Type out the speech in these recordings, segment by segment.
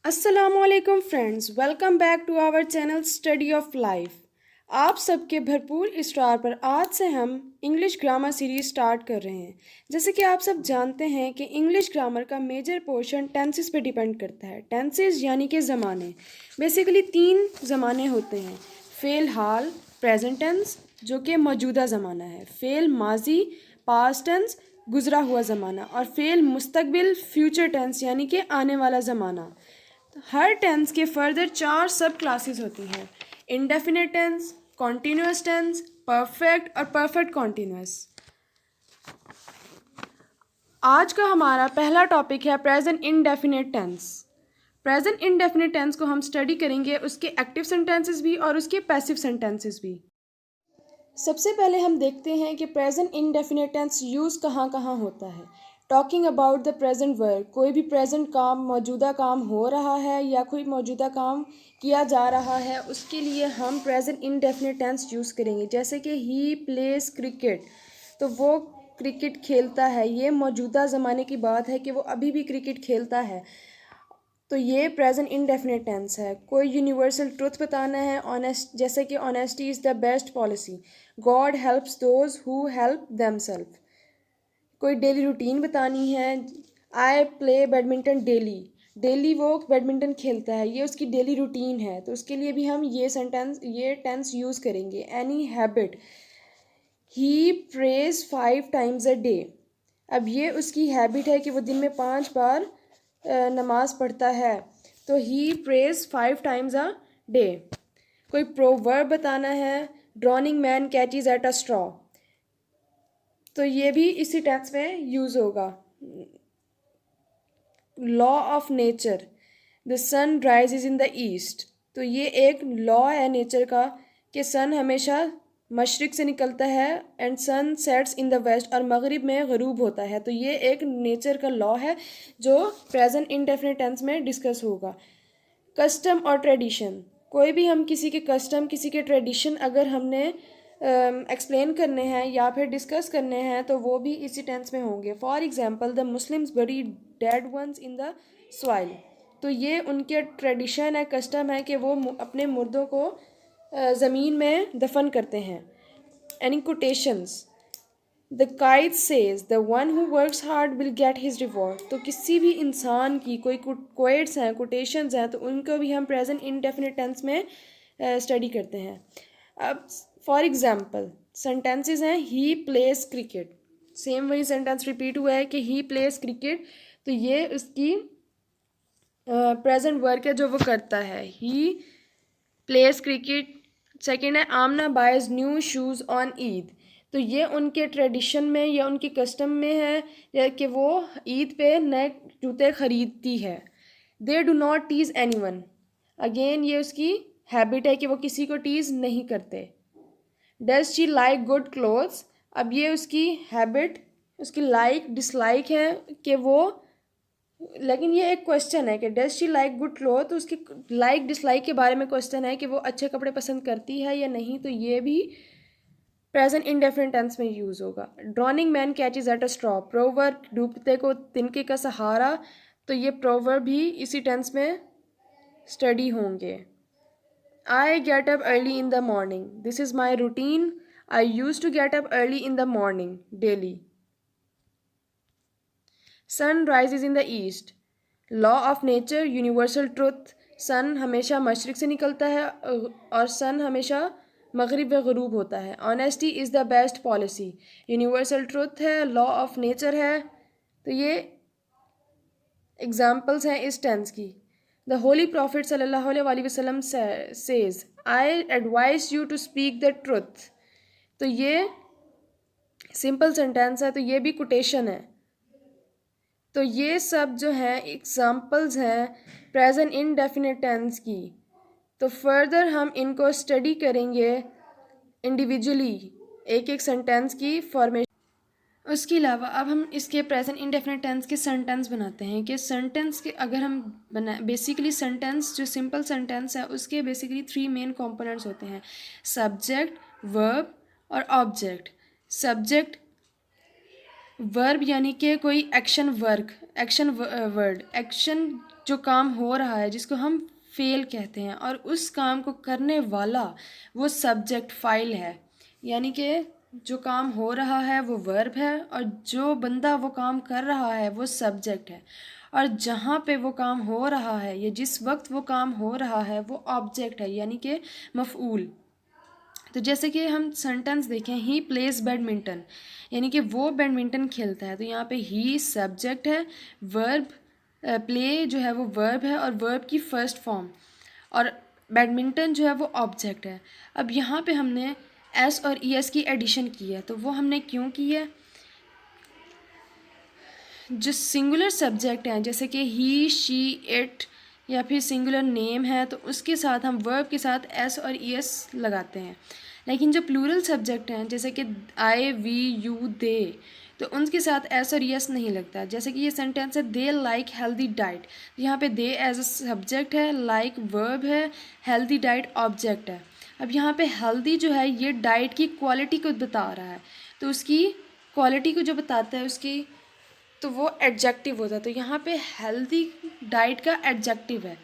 अस्सलामुअलैकुम friends, welcome back to our channel study of life. आप सबके भरपूर इसरार पर आज से हम इंग्लिश ग्रामर सीरीज स्टार्ट कर रहे हैं। जैसे कि आप सब जानते हैं कि इंग्लिश ग्रामर का मेजर पोर्शन टेंसेस पे डिपेंड करता है। टेंसेस यानी कि ज़माने, बेसिकली 3 ज़माने होते हैं। फ़ेल हाल प्रेजेंट टेंस जो कि मौजूदा ज़माना है, फ़ेल माजी पास्ट टेंस गुज़रा हुआ ज़माना, और फ़ेल मुस्तकबिल फ्यूचर टेंस यानी कि आने वाला ज़माना। हर टेंस के फर्दर 4 सब क्लासेस होती हैं: indefinite tense, continuous tense, perfect और परफेक्ट कॉन्टीन्यूअस। आज का हमारा पहला टॉपिक है present indefinite tense. Present indefinite tense को हम स्टडी करेंगे, उसके एक्टिव सेंटेंसेस भी और उसके पैसिव सेंटेंसेस भी। सबसे पहले हम देखते हैं कि प्रेजेंट इंडेफिनिट टेंस यूज़ कहाँ कहाँ होता है। Talking about the present work, कोई भी प्रेजेंट काम, मौजूदा काम हो रहा है या कोई मौजूदा काम किया जा रहा है, उसके लिए हम प्रेजेंट इंडेफिनिट टेंस यूज़ करेंगे। जैसे कि ही प्लेस क्रिकेट, तो वो क्रिकेट खेलता है, ये मौजूदा ज़माने की बात है कि वो अभी भी क्रिकेट खेलता है, तो ये प्रेजेंट इंडेफिनिट टेंस है। कोई यूनिवर्सल ट्रुथ बताना है, ऑनेस्ट, जैसे कि honesty is the best policy, God helps those who help themselves. कोई डेली रूटीन बतानी है, I play badminton daily, daily वो बैडमिंटन खेलता है, ये उसकी डेली रूटीन है, तो उसके लिए भी हम ये टेंस यूज़ करेंगे। Any habit, he prays 5 times a day, अब ये उसकी हैबिट है कि वो दिन में 5 बार नमाज पढ़ता है, तो he prays 5 times a day. कोई प्रोवर्ब बताना है, drowning man catches at a straw, तो ये भी इसी टेंस में यूज़ होगा। Law of nature, the sun rises in the east, तो ये एक लॉ है नेचर का कि सन हमेशा मशरिक से निकलता है and sun sets in the west, और मगरिब में गरूब होता है, तो ये एक नेचर का लॉ है जो प्रेजेंट इंडेफिनिट टेंस में डिस्कस होगा। कस्टम और ट्रेडिशन, कोई भी हम किसी के कस्टम, किसी के ट्रेडिशन अगर हमने एक्सप्लेन करने हैं या फिर डिस्कस करने हैं, तो वो भी इसी टेंस में होंगे। For example, the Muslims bury dead once in the soil, तो ये उनके ट्रेडिशन है, कस्टम है कि वो अपने मुर्दों को ज़मीन में दफन करते हैं। Any quotations, the kite says the one who works hard will get his reward, तो किसी भी इंसान की कोई कोट्स हैं, कोटेशंस हैं, तो उनको भी हम प्रेजेंट इंडेफिनिट टेंस में स्टडी करते हैं। अब फॉर एग्जांपल सेंटेंसेस हैं, ही प्लेस क्रिकेट, सेम वही सेंटेंस रिपीट हुआ है कि ही प्लेस क्रिकेट, तो ये उसकी प्रेजेंट वर्क है जो वो करता है, ही प्लेस क्रिकेट। सेकेंड है, Amna buys new shoes on Eid, तो ये उनके ट्रेडिशन में या उनके कस्टम में है या कि वो ईद पे नए जूते ख़रीदती है। They do not tease anyone, again ये उसकी हैबिट है कि वो किसी को टीज़ नहीं करते। Does she like good clothes, अब ये उसकी हैबिट, उसकी लाइक डिसलाइक है कि वो, लेकिन ये एक क्वेश्चन है कि does she like good cloth, तो उसकी लाइक डिसलाइक के बारे में क्वेश्चन है कि वो अच्छे कपड़े पसंद करती है या नहीं, तो ये भी प्रेजेंट इंडेफिनिट टेंस में यूज़ होगा। Drowning man catches at a straw, proverb, डूबते को तिनके का सहारा, तो ये प्रोवर्ब भी इसी टेंस में स्टडी होंगे। I get up early in the morning, this is my routine, I use to get up early in the morning daily. Sun rises in the east, law of nature, universal truth, sun हमेशा मशरिक से निकलता है और सन हमेशा मगरिब में गरूब होता है। Honesty is the best policy, universal truth है, लॉ ऑफ नेचर है, तो ये एग्जाम्पल्स हैं इस टेंस की। द होली प्रॉफिट सल्लल्लाहु अलैहि वसल्लम says, I advise you to speak the truth, तो ये सिंपल सेंटेंस है, तो ये भी कोटेशन है। तो ये सब जो हैं एग्जाम्पल्स हैं प्रेजेंट इंडेफिनिट टेंस की, तो फर्दर हम इनको स्टडी करेंगे इंडिविजुअली, एक एक सेंटेंस की फॉर्मेशन। उसके अलावा अब हम इसके प्रेजेंट इंडेफिनिट टेंस के सेंटेंस बनाते हैं कि सेंटेंस के अगर हम बना, बेसिकली सेंटेंस जो सिंपल सेंटेंस है उसके बेसिकली 3 मेन कंपोनेंट्स होते हैं: सब्जेक्ट, वर्ब और ऑब्जेक्ट। सब्जेक्ट वर्ब यानी कि कोई action work, action word, action जो काम हो रहा है जिसको हम फेल कहते हैं, और उस काम को करने वाला वो सब्जेक्ट फाइल है। यानी कि जो काम हो रहा है वो वर्ब है, और जो बंदा वो काम कर रहा है वो सब्जेक्ट है, और जहाँ पे वो काम हो रहा है या जिस वक्त वो काम हो रहा है वो ऑब्जेक्ट है, यानी कि मफ़ऊल। तो जैसे कि हम सेंटेंस देखें, ही प्लेज बैडमिंटन, यानी कि वो बैडमिंटन खेलता है, तो यहाँ पे ही सब्जेक्ट है, वर्ब प्ले जो है वो वर्ब है और वर्ब की फर्स्ट फॉर्म, और बैडमिंटन जो है वो ऑब्जेक्ट है। अब यहाँ पे हमने एस और ई एस की एडिशन की है, तो वो हमने क्यों की है? जो सिंगुलर सब्जेक्ट हैं जैसे कि ही, शी, इट, या फिर सिंगुलर नेम है, तो उसके साथ हम वर्ब के साथ एस और ई एस लगाते हैं। लेकिन जो प्लूरल सब्जेक्ट हैं जैसे कि आई, वी, यू, दे, तो उनके साथ एस और ई एस नहीं लगता। जैसे कि ये सेंटेंस है, दे लाइक हेल्दी डाइट, तो यहाँ पे दे एज अ सब्जेक्ट है, लाइक वर्ब है, हेल्दी डाइट ऑब्जेक्ट है। अब यहाँ पे हेल्दी जो है ये डाइट की क्वालिटी को बता रहा है, तो उसकी क्वालिटी को जो बताता है उसकी, तो वो एडजेक्टिव होता है। तो यहाँ पे हेल्दी डाइट का एडजेक्टिव है,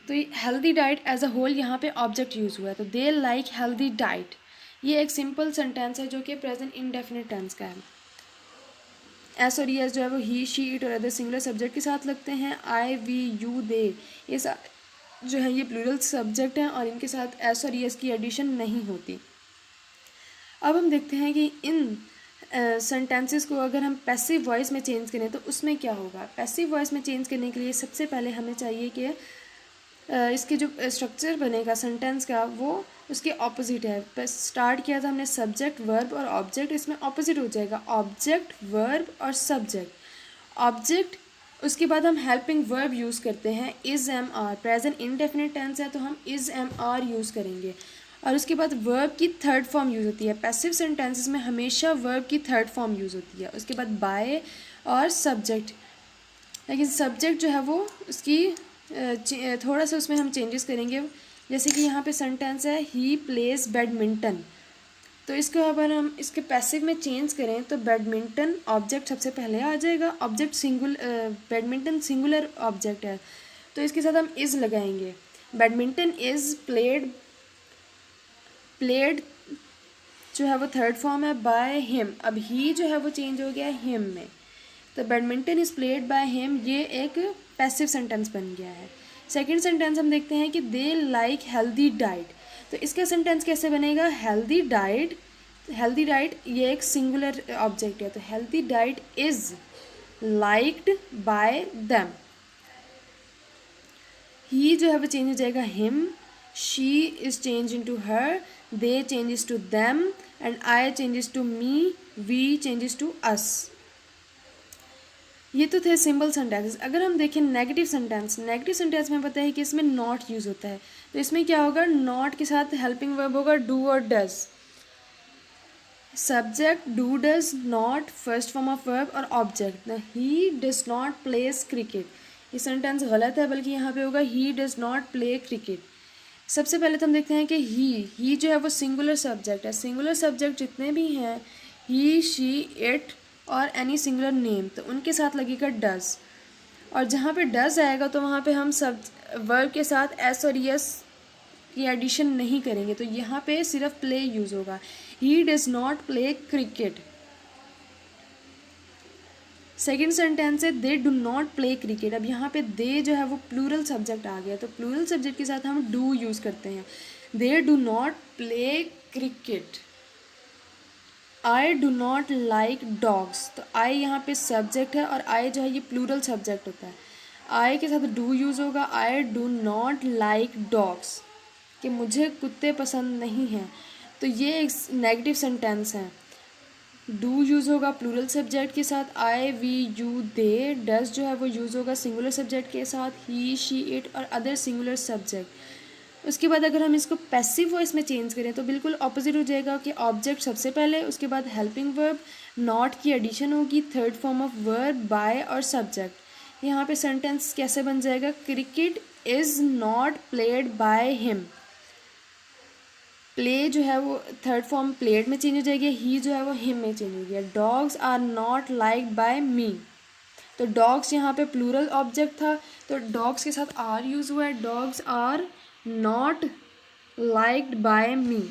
तो healthy diet as a whole यहाँ पे ऑब्जेक्ट यूज़ हुआ है, तो दे लाइक हेल्दी डाइट। ये एक सिंपल सेंटेंस है जो कि प्रेजेंट इंडेफिनिट टेंस का है। एस और एस जो है वो ही, शी, इट और अदर सिंगुलर सब्जेक्ट के साथ लगते हैं। आई, वी, यू, दे, ये जो है ये प्लूरल सब्जेक्ट हैं और इनके साथ एस और एस की एडिशन नहीं होती। अब हम देखते हैं कि इन सेंटेंसेस को अगर हम पैसिव वॉइस में चेंज करें तो उसमें क्या होगा। पैसिव वॉइस में चेंज करने के लिए सबसे पहले हमें चाहिए कि इसके जो स्ट्रक्चर बनेगा सेंटेंस का वो उसके ऑपोजिट है। स्टार्ट किया था हमने सब्जेक्ट, वर्ब और ऑब्जेक्ट, इसमें ऑपोजिट हो जाएगा ऑब्जेक्ट, वर्ब और सब्जेक्ट। ऑब्जेक्ट, उसके बाद हम हेल्पिंग वर्ब यूज़ करते हैं, is, am, are. Present indefinite tense है तो हम इज़, एम, आर यूज़ करेंगे। और उसके बाद वर्ब की थर्ड फॉर्म यूज़ होती है। पैसिव सेंटेंसेस में हमेशा वर्ब की थर्ड फॉर्म यूज़ होती है। उसके बाद बाय और सब्जेक्ट, लेकिन सब्जेक्ट जो है वो उसकी थोड़ा सा उसमें हम चेंजेस करेंगे। जैसे कि यहाँ पे सेंटेंस है, ही प्लेज बैडमिंटन, तो इसको अगर हम इसके पैसिव में चेंज करें तो बैडमिंटन ऑब्जेक्ट सबसे पहले आ जाएगा। ऑब्जेक्ट बैडमिंटन सिंगुलर ऑब्जेक्ट है, तो इसके साथ हम इज़ लगाएंगे। बैडमिंटन इज़ प्लेड जो है वो थर्ड फॉर्म है, बाय हिम। अब ही जो है वो चेंज हो गया हिम में, तो badminton is played by him, ये एक पैसिव सेंटेंस बन गया है। सेकंड सेंटेंस हम देखते हैं कि दे लाइक हेल्दी डाइट, तो इसका सेंटेंस कैसे बनेगा? हेल्दी डाइट, हेल्दी डाइट ये एक सिंगुलर ऑब्जेक्ट है, तो healthy diet is liked by them. He जो है वो चेंज हो जाएगा him, she is change into her, they changes to them, and I changes to me, we changes to us. ये तो थे सिंपल सेंटेंसेस। अगर हम देखें नेगेटिव सेंटेंस, नेगेटिव सेंटेंस में पता है कि इसमें नॉट यूज़ होता है, तो इसमें क्या होगा? नॉट के साथ हेल्पिंग वर्ब होगा डू और does. Subject do, does, not, first form of verb और object. He does not places cricket, ये सेंटेंस गलत है, बल्कि यहाँ पे होगा he does not play cricket. सबसे पहले तो हम देखते हैं कि ही जो है वो सिंगुलर सब्जेक्ट है। सिंगुलर सब्जेक्ट जितने भी हैं, ही, शी, इट और एनी सिंगुलर नेम, तो उनके साथ लगेगा डज। और जहाँ पे डज आएगा तो वहाँ पे हम सब वर्ब के साथ एस और एस की एडिशन नहीं करेंगे, तो यहाँ पे सिर्फ प्ले यूज़ होगा। He does not play cricket. Second sentence है they do not play cricket. अब यहाँ पे दे जो है वो प्लूरल सब्जेक्ट आ गया, तो प्लूरल सब्जेक्ट के साथ हम डू यूज़ करते हैं। दे do not play cricket. I do not like dogs, तो आई यहाँ पे सब्जेक्ट है और आई जो है ये प्लूरल सब्जेक्ट होता है। आई के साथ डू यूज़ होगा। I do not like dogs, कि मुझे कुत्ते पसंद नहीं हैं, तो ये एक नेगेटिव सेंटेंस है। डू यूज़ होगा प्लूरल सब्जेक्ट के साथ, आई, वी, यू, दे। डज जो है वो यूज़ होगा सिंगुलर सब्जेक्ट के साथ, ही, शी, इट और अदर सिंगुलर सब्जेक्ट। उसके बाद अगर हम इसको पैसिव वॉइस में चेंज करें तो बिल्कुल ऑपोजिट हो जाएगा कि ऑब्जेक्ट सबसे पहले, उसके बाद हेल्पिंग वर्ब, नॉट की एडिशन होगी, third form of verb, by और सब्जेक्ट। यहाँ पे सेंटेंस कैसे बन जाएगा? Cricket is not played by him. Play जो है वो थर्ड फॉर्म प्लेड में चेंज हो जाएगी, ही जो है वो हिम में चेंज हो गया। Dogs are not liked by me, तो डॉग्स यहाँ पे प्लूरल ऑब्जेक्ट था, तो डॉग्स के साथ आर यूज़ हुआ है। Dogs are not liked by me,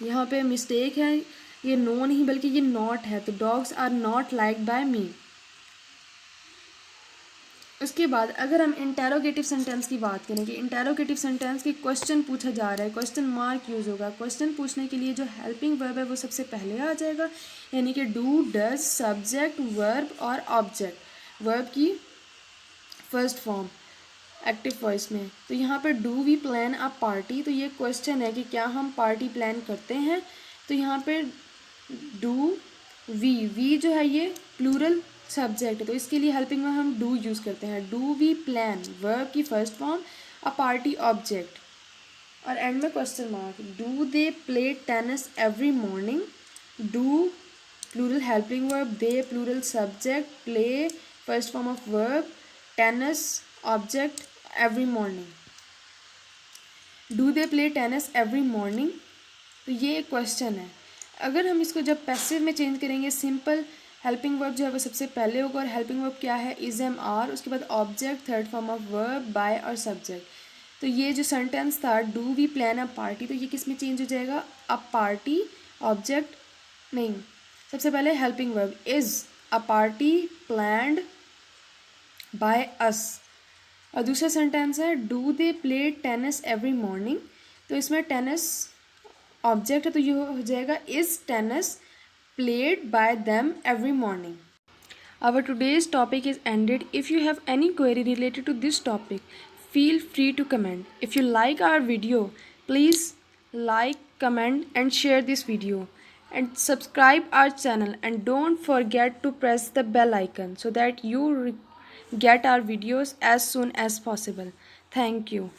यहाँ पे मिस्टेक है, ये नो नहीं बल्कि ये नॉट है, तो dogs are not liked by me. उसके बाद अगर हम इंटेरोगेटिव सेंटेंस की बात करें कि इंटेरोगेटिव सेंटेंस की क्वेश्चन पूछा जा रहा है, क्वेश्चन मार्क यूज़ होगा। क्वेश्चन पूछने के लिए जो हेल्पिंग वर्ब है वो सबसे पहले आ जाएगा, यानी कि डू, डज, सब्जेक्ट, वर्ब और ऑब्जेक्ट। वर्ब की फर्स्ट फॉर्म एक्टिव वॉइस में। तो यहाँ पर do we plan a party, तो ये क्वेश्चन है कि क्या हम पार्टी प्लान करते हैं। तो यहाँ पर डू वी जो है ये प्लूरल सब्जेक्ट है, तो इसके लिए हेल्पिंग में हम डू यूज़ करते हैं। डू वी प्लान वर्ब की first form, a party object, और एंड में question mark. Do they play tennis every morning, do plural helping verb, they plural subject, play first form of verb, tennis object, every morning. Do they play tennis every morning, तो ये एक question है। अगर हम इसको जब passive में change करेंगे, सिंपल हेल्पिंग वर्ब जो है वो सबसे पहले होगा, और हेल्पिंग वर्ब क्या है, इज, एम, आर, उसके बाद object, third form of verb, by और सब्जेक्ट। तो ये जो सेंटेंस था do we plan a party, तो ये किस में चेंज हो जाएगा, अ पार्टी ऑब्जेक्ट नहीं, सबसे पहले helping verb is a party planned by us. और दूसरा सेंटेंस है do they play tennis every morning, तो इसमें टेनिस ऑब्जेक्ट है, तो ये हो जाएगा is tennis played by them every morning. Our today's topic is ended. If you have any query related to this topic, feel free to comment. If you like our video, please like, comment and share this video, and subscribe our channel, and don't forget to press the bell icon so that you get our videos as soon as possible. Thank you.